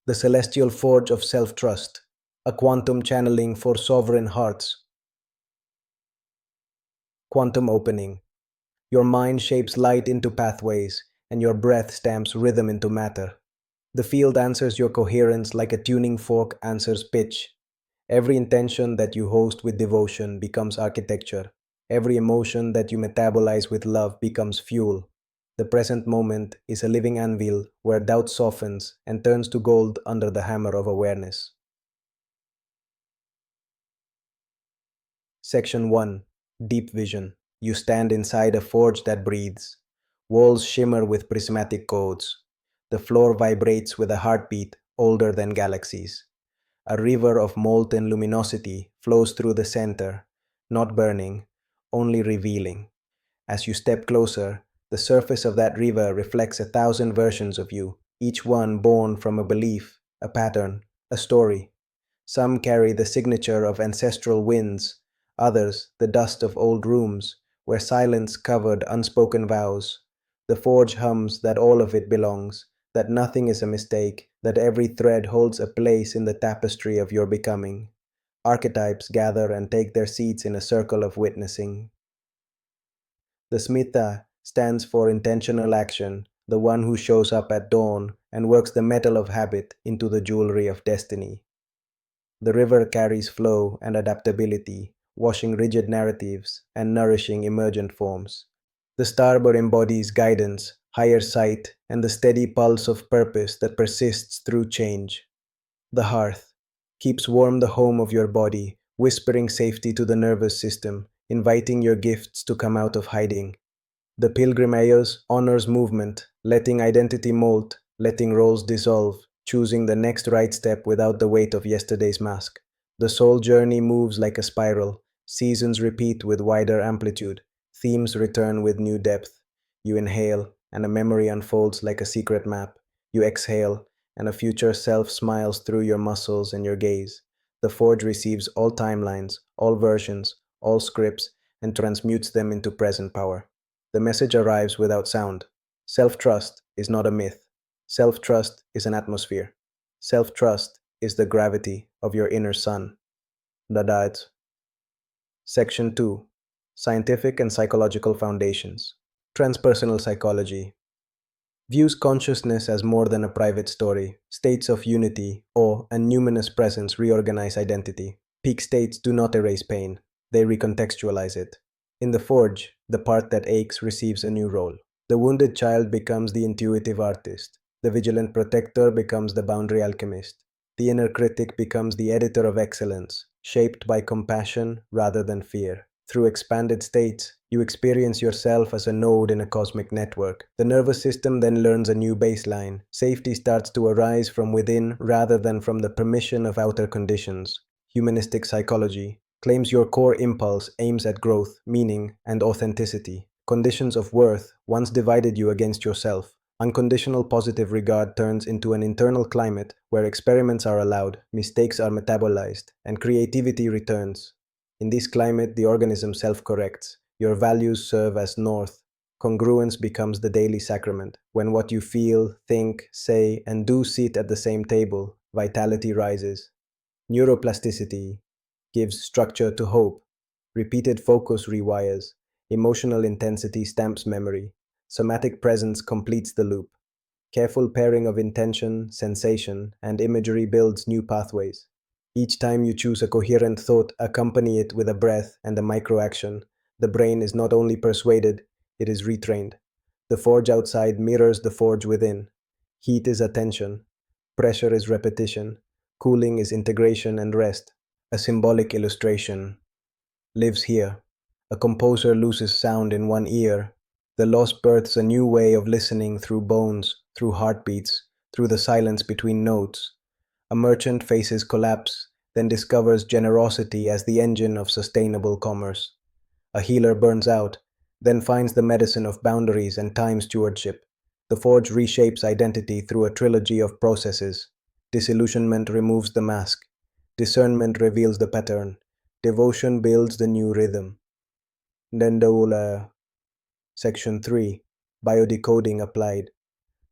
the celestial forge of self-trust, a quantum channeling for sovereign hearts. Quantum opening. Your mind shapes light into pathways, and your breath stamps rhythm into matter. The field answers your coherence like a tuning fork answers pitch. Every intention that you host with devotion becomes architecture. Every emotion that you metabolize with love becomes fuel. The present moment is a living anvil where doubt softens and turns to gold under the hammer of awareness. Section 1. Deep Vision. You stand inside a forge that breathes. Walls shimmer with prismatic codes. The floor vibrates with a heartbeat older than galaxies. A river of molten luminosity flows through the center, not burning, only revealing. As you step closer, the surface of that river reflects 1,000 versions of you, each one born from a belief, a pattern, a story. Some carry the signature of ancestral winds, others the dust of old rooms, where silence covered unspoken vows. The forge hums that all of it belongs, that nothing is a mistake, that every thread holds a place in the tapestry of your becoming. Archetypes gather and take their seats in a circle of witnessing. The Smita stands for intentional action, the one who shows up at dawn and works the metal of habit into the jewelry of destiny. The river carries flow and adaptability, washing rigid narratives and nourishing emergent forms. The starboard embodies guidance, higher sight, and the steady pulse of purpose that persists through change. The hearth keeps warm the home of your body, whispering safety to the nervous system, inviting your gifts to come out of hiding. The pilgrim Eos honors movement, letting identity mold, letting roles dissolve, choosing the next right step without the weight of yesterday's mask. The soul journey moves like a spiral, seasons repeat with wider amplitude, themes return with new depth. You inhale, and a memory unfolds like a secret map. You exhale, and a future self smiles through your muscles and your gaze. The forge receives all timelines, all versions, all scripts, and transmutes them into present power. The message arrives without sound. Self-trust is not a myth. Self-trust is an atmosphere. Self-trust is the gravity of your inner sun. Dadaat. Section 2. Scientific and Psychological Foundations. Transpersonal Psychology views consciousness as more than a private story. States of unity or a numinous presence reorganize identity. Peak states do not erase pain, they recontextualize it. In the forge, the part that aches receives a new role. The wounded child becomes the intuitive artist. The vigilant protector becomes the boundary alchemist. The inner critic becomes the editor of excellence, shaped by compassion rather than fear. Through expanded states, you experience yourself as a node in a cosmic network. The nervous system then learns a new baseline. Safety starts to arise from within rather than from the permission of outer conditions. Humanistic psychology claims your core impulse aims at growth, meaning, and authenticity. Conditions of worth once divided you against yourself. Unconditional positive regard turns into an internal climate where experiments are allowed, mistakes are metabolized, and creativity returns. In this climate, the organism self-corrects. Your values serve as north. Congruence becomes the daily sacrament. When what you feel, think, say, and do sit at the same table, vitality rises. Neuroplasticity gives structure to hope. Repeated focus rewires. Emotional intensity stamps memory. Somatic presence completes the loop. Careful pairing of intention, sensation, and imagery builds new pathways. Each time you choose a coherent thought, accompany it with a breath and a microaction. The brain is not only persuaded, it is retrained. The forge outside mirrors the forge within. Heat is attention. Pressure is repetition. Cooling is integration and rest. A symbolic illustration lives here. A composer loses sound in one ear. The loss births a new way of listening through bones, through heartbeats, through the silence between notes. A merchant faces collapse, then discovers generosity as the engine of sustainable commerce. A healer burns out, then finds the medicine of boundaries and time stewardship. The forge reshapes identity through a trilogy of processes. Disillusionment removes the mask. Discernment reveals the pattern. Devotion builds the new rhythm. Dendaula. Section 3. Biodecoding applied.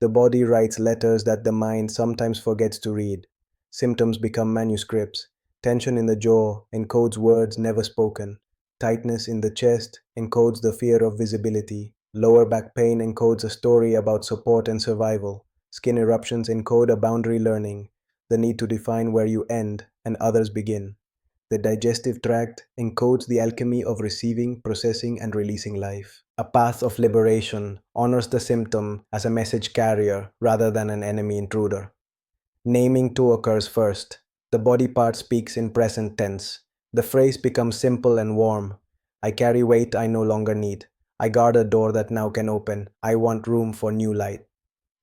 The body writes letters that the mind sometimes forgets to read. Symptoms become manuscripts. Tension in the jaw encodes words never spoken. Tightness in the chest encodes the fear of visibility. Lower back pain encodes a story about support and survival. Skin eruptions encode a boundary learning, the need to define where you end and others begin. The digestive tract encodes the alchemy of receiving, processing, and releasing life. A path of liberation honors the symptom as a message carrier rather than an enemy intruder. Naming two occurs first. The body part speaks in present tense. The phrase becomes simple and warm. I carry weight I no longer need. I guard a door that now can open. I want room for new light.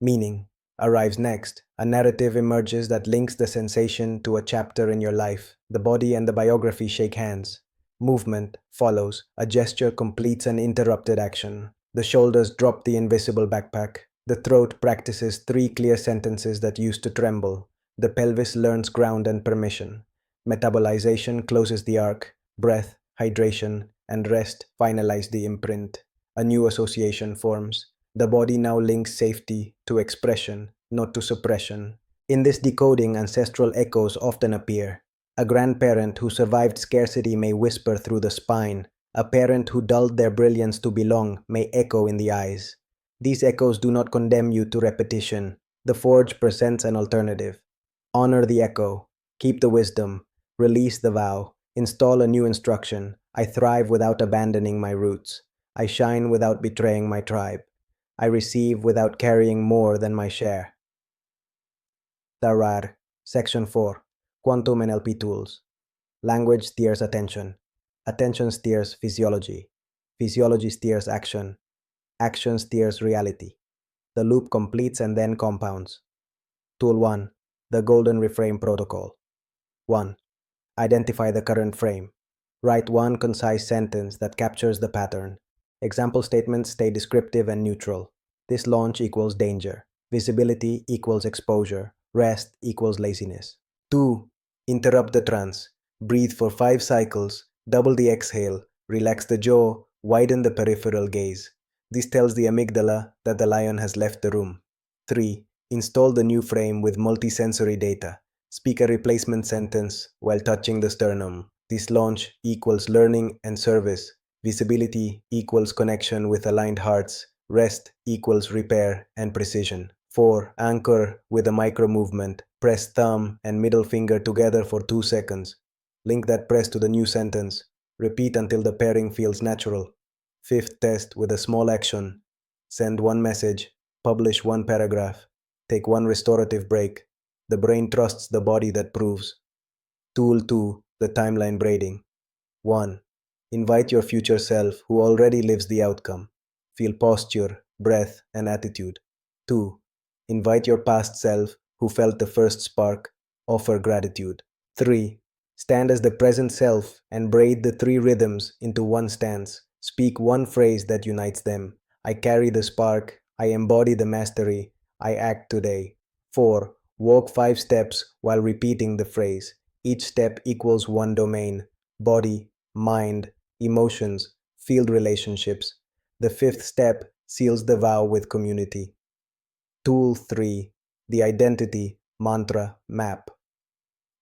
Meaning arrives next. A narrative emerges that links the sensation to a chapter in your life. The body and the biography shake hands. Movement follows. A gesture completes an interrupted action. The shoulders drop the invisible backpack. The throat practices three clear sentences that used to tremble. The pelvis learns ground and permission. Metabolization closes the arc. Breath, hydration, and rest finalize the imprint. A new association forms. The body now links safety to expression, not to suppression. In this decoding, ancestral echoes often appear. A grandparent who survived scarcity may whisper through the spine. A parent who dulled their brilliance to belong may echo in the eyes. These echoes do not condemn you to repetition. The forge presents an alternative. Honor the echo. Keep the wisdom. Release the vow. Install a new instruction. I thrive without abandoning my roots. I shine without betraying my tribe. I receive without carrying more than my share. Tarar, Section 4. Quantum NLP Tools. Language steers attention. Attention steers physiology. Physiology steers action. Action steers reality. The loop completes and then compounds. Tool 1. The Golden Reframe Protocol. 1. Identify the current frame. Write one concise sentence that captures the pattern. Example statements stay descriptive and neutral. This launch equals danger. Visibility equals exposure. Rest equals laziness. 2. Interrupt the trance. Breathe for 5 cycles. Double the exhale. Relax the jaw. Widen the peripheral gaze. This tells the amygdala that the lion has left the room. 3. Install the new frame with multisensory data. Speak a replacement sentence while touching the sternum. This launch equals learning and service. Visibility equals connection with aligned hearts. Rest equals repair and precision. 4. Anchor with a micro movement. Press thumb and middle finger together for 2 seconds. Link that press to the new sentence. Repeat until the pairing feels natural. 5th test with a small action. Send one message. Publish one paragraph. Take one restorative break. The brain trusts the body that proves. Tool 2. The timeline braiding. 1. Invite your future self who already lives the outcome. Feel posture, breath, and attitude. 2. Invite your past self who felt the first spark. Offer gratitude. 3. Stand as the present self and braid the 3 rhythms into one stance. Speak one phrase that unites them. I carry the spark. I embody the mastery. I act today. 4. Walk 5 steps while repeating the phrase. Each step equals one domain: body, mind, emotions, field relationships. The 5th step seals the vow with community. Tool 3. The Identity Mantra Map.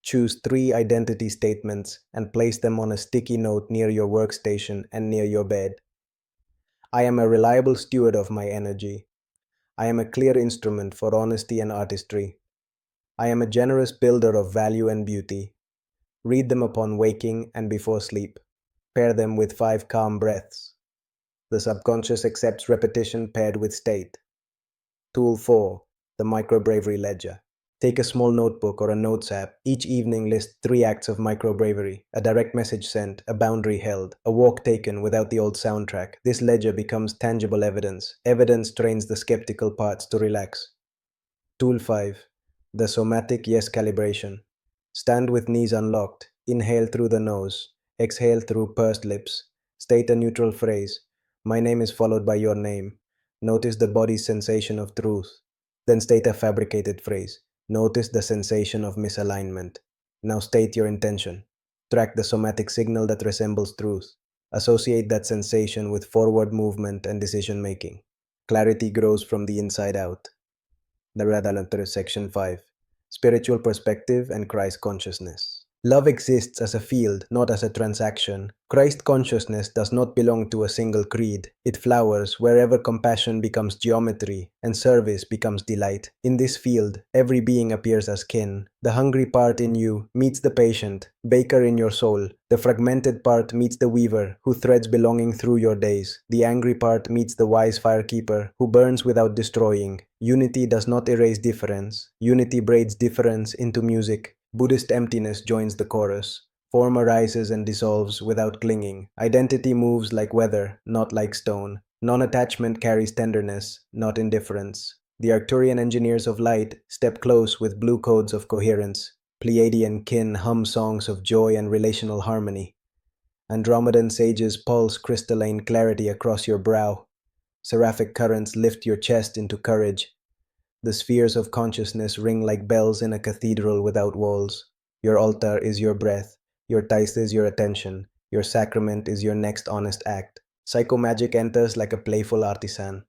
Choose 3 identity statements and place them on a sticky note near your workstation and near your bed. I am a reliable steward of my energy. I am a clear instrument for honesty and artistry. I am a generous builder of value and beauty. Read them upon waking and before sleep. Pair them with 5 calm breaths. The subconscious accepts repetition paired with state. Tool 4. The Micro-Bravery Ledger. Take a small notebook or a notes app. Each evening list 3 acts of micro-bravery: a direct message sent, a boundary held, a walk taken without the old soundtrack. This ledger becomes tangible evidence. Evidence trains the skeptical parts to relax. Tool 5. The Somatic Yes Calibration. Stand with knees unlocked. Inhale through the nose. Exhale through pursed lips. State a neutral phrase. My name is followed by your name. Notice the body's sensation of truth. Then state a fabricated phrase. Notice the sensation of misalignment. Now state your intention. Track the somatic signal that resembles truth. Associate that sensation with forward movement and decision making. Clarity grows from the inside out. The Section 5. Spiritual Perspective and Christ Consciousness. Love exists as a field, not as a transaction. Christ consciousness does not belong to a single creed. It flowers wherever compassion becomes geometry and service becomes delight. In this field, every being appears as kin. The hungry part in you meets the patient, baker in your soul. The fragmented part meets the weaver, who threads belonging through your days. The angry part meets the wise firekeeper, who burns without destroying. Unity does not erase difference. Unity braids difference into music. Buddhist emptiness joins the chorus. Form arises and dissolves without clinging. Identity moves like weather, not like stone. Non-attachment carries tenderness, not indifference. The Arcturian engineers of light step close with blue codes of coherence. Pleiadian kin hum songs of joy and relational harmony. Andromedan sages pulse crystalline clarity across your brow. Seraphic currents lift your chest into courage. The spheres of consciousness ring like bells in a cathedral without walls. Your altar is your breath. Your tithe is your attention. Your sacrament is your next honest act. Psychomagic enters like a playful artisan.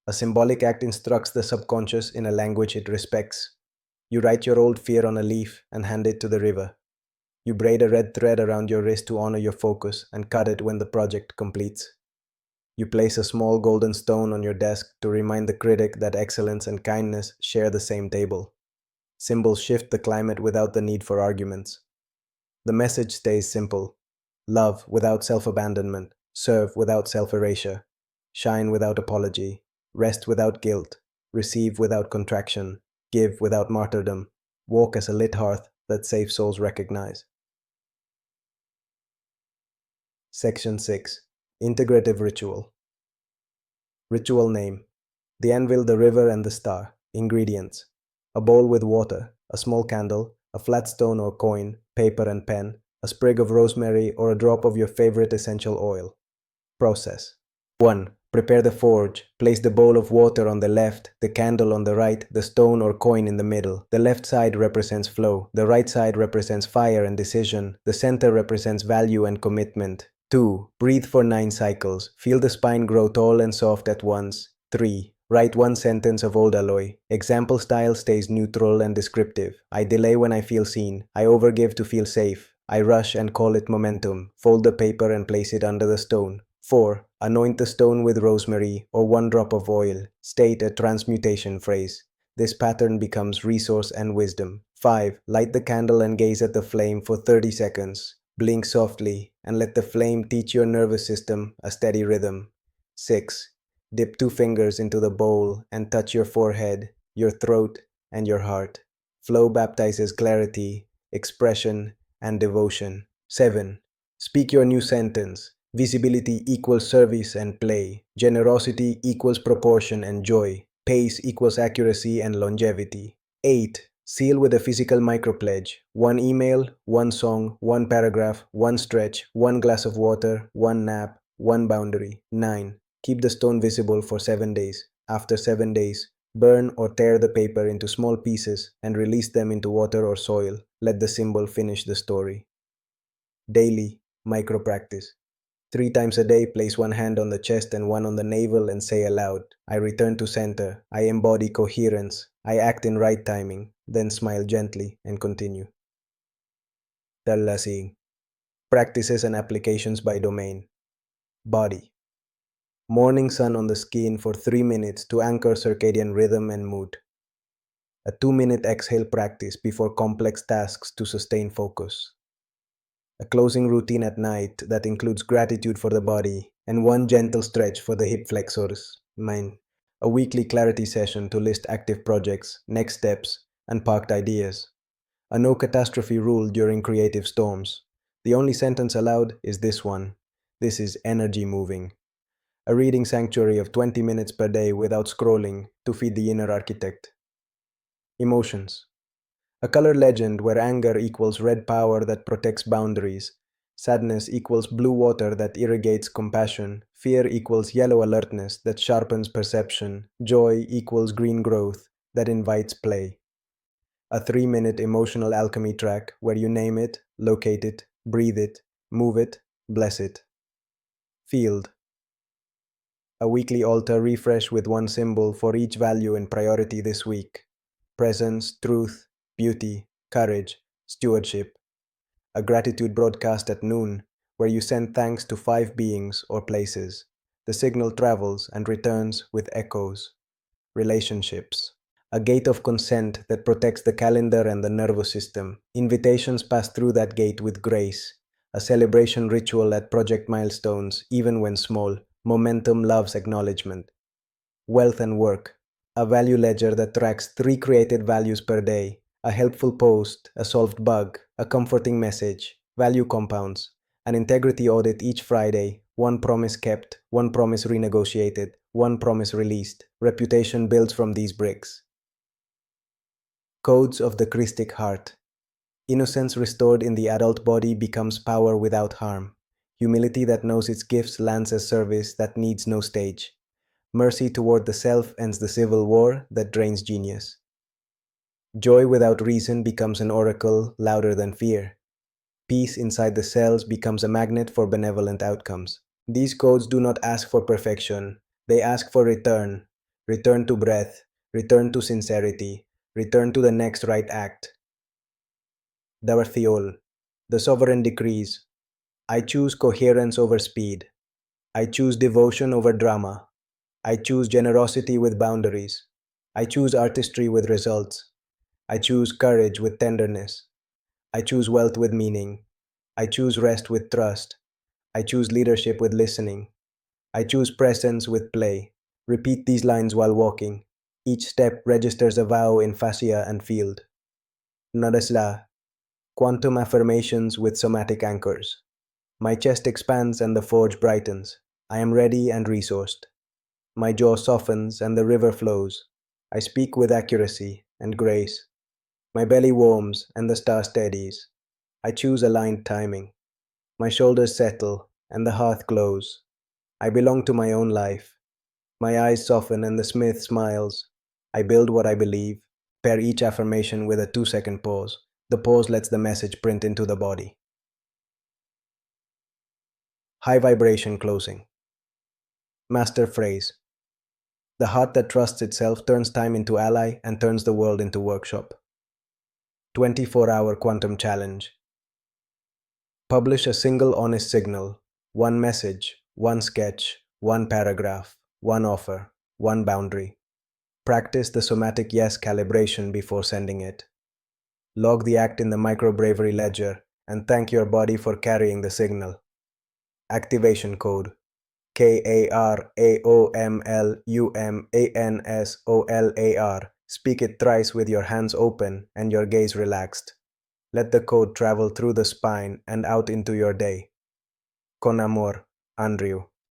A symbolic act instructs the subconscious in a language it respects. You write your old fear on a leaf and hand it to the river. You braid a red thread around your wrist to honor your focus and cut it when the project completes. You place a small golden stone on your desk to remind the critic that excellence and kindness share the same table. Symbols shift the climate without the need for arguments. The message stays simple. Love without self-abandonment. Serve without self-erasure. Shine without apology. Rest without guilt. Receive without contraction. Give without martyrdom. Walk as a lit hearth that safe souls recognize. Section 6. Integrative Ritual. Ritual name. The anvil, the river, and the star. Ingredients. A bowl with water, a small candle, a flat stone or coin, paper and pen, a sprig of rosemary, or a drop of your favorite essential oil. Process. 1. Prepare the forge. Place the bowl of water on the left, the candle on the right, the stone or coin in the middle. The left side represents flow. The right side represents fire and decision. The center represents value and commitment. 2. Breathe for 9 cycles. Feel the spine grow tall and soft at once. 3. Write one sentence of old alloy. Example style stays neutral and descriptive. I delay when I feel seen. I overgive to feel safe. I rush and call it momentum. Fold the paper and place it under the stone. 4. Anoint the stone with rosemary or 1 drop of oil. State a transmutation phrase. This pattern becomes resource and wisdom. 5. Light the candle and gaze at the flame for 30 seconds. Blink softly and let the flame teach your nervous system a steady rhythm. 6. Dip 2 fingers into the bowl and touch your forehead, your throat, and your heart. Flow baptizes clarity, expression, and devotion. 7. Speak your new sentence. Visibility equals service and play. Generosity equals proportion and joy. Pace equals accuracy and longevity. 8. Seal with a physical micropledge. 1 email, 1 song, 1 paragraph, 1 stretch, 1 glass of water, 1 nap, 1 boundary. 9. Keep the stone visible for 7 days. After 7 days, burn or tear the paper into small pieces and release them into water or soil. Let the symbol finish the story. Daily, micro practice. 3 times a day, place 1 hand on the chest and 1 on the navel and say aloud, I return to center. I embody coherence. I act in right timing. Then smile gently and continue. Seeing. Practices and applications by domain. Body. Morning sun on the skin for 3 minutes to anchor circadian rhythm and mood. A 2-minute exhale practice before complex tasks to sustain focus. A closing routine at night that includes gratitude for the body and 1 gentle stretch for the hip flexors. Mind. A weekly clarity session to list active projects, next steps, and parked ideas. A no catastrophe rule during creative storms. The only sentence allowed is this one. This is energy moving. A reading sanctuary of 20 minutes per day without scrolling to feed the inner architect. Emotions. A color legend where anger equals red power that protects boundaries. Sadness equals blue water that irrigates compassion. Fear equals yellow alertness that sharpens perception. Joy equals green growth that invites play. A 3-minute emotional alchemy track where you name it, locate it, breathe it, move it, bless it. Field. A weekly altar refresh with one symbol for each value in priority this week: presence, truth, beauty, courage, stewardship. A gratitude broadcast at noon where you send thanks to 5 beings or places. The signal travels and returns with echoes. Relationships. A gate of consent that protects the calendar and the nervous system. Invitations pass through that gate with grace. A celebration ritual at project milestones, even when small. Momentum loves acknowledgement. Wealth and work. A value ledger that tracks 3 created values per day. A helpful post, a solved bug, a comforting message. Value compounds. An integrity audit each Friday. One promise kept, one promise renegotiated, one promise released. Reputation builds from these bricks. Codes of the Christic heart. Innocence restored in the adult body becomes power without harm. Humility that knows its gifts lands as service that needs no stage. Mercy toward the self ends the civil war that drains genius. Joy without reason becomes an oracle louder than fear. Peace inside the cells becomes a magnet for benevolent outcomes. These codes do not ask for perfection, they ask for return. Return to breath, return to sincerity, return to the next right act. Dawarthiol. The sovereign decrees. I choose coherence over speed. I choose devotion over drama. I choose generosity with boundaries. I choose artistry with results. I choose courage with tenderness. I choose wealth with meaning. I choose rest with trust. I choose leadership with listening. I choose presence with play. Repeat these lines while walking. Each step registers a vow in fascia and field. Nadasla. Quantum affirmations with somatic anchors. My chest expands and the forge brightens. I am ready and resourced. My jaw softens and the river flows. I speak with accuracy and grace. My belly warms and the star steadies. I choose aligned timing. My shoulders settle and the hearth glows. I belong to my own life. My eyes soften and the smith smiles. I build what I believe. Pair each affirmation with a 2-second pause. The pause lets the message print into the body. High vibration closing. Master phrase. The heart that trusts itself turns time into ally and turns the world into workshop. 24-hour quantum challenge. Publish a single honest signal. One message, one sketch, one paragraph, one offer, one boundary. Practice the somatic yes calibration before sending it. Log the act in the micro-bravery ledger and thank your body for carrying the signal. Activation code. KARAOMLUMANSOLAR. Speak it thrice with your hands open and your gaze relaxed. Let the code travel through the spine and out into your day. Con amor, Andrew.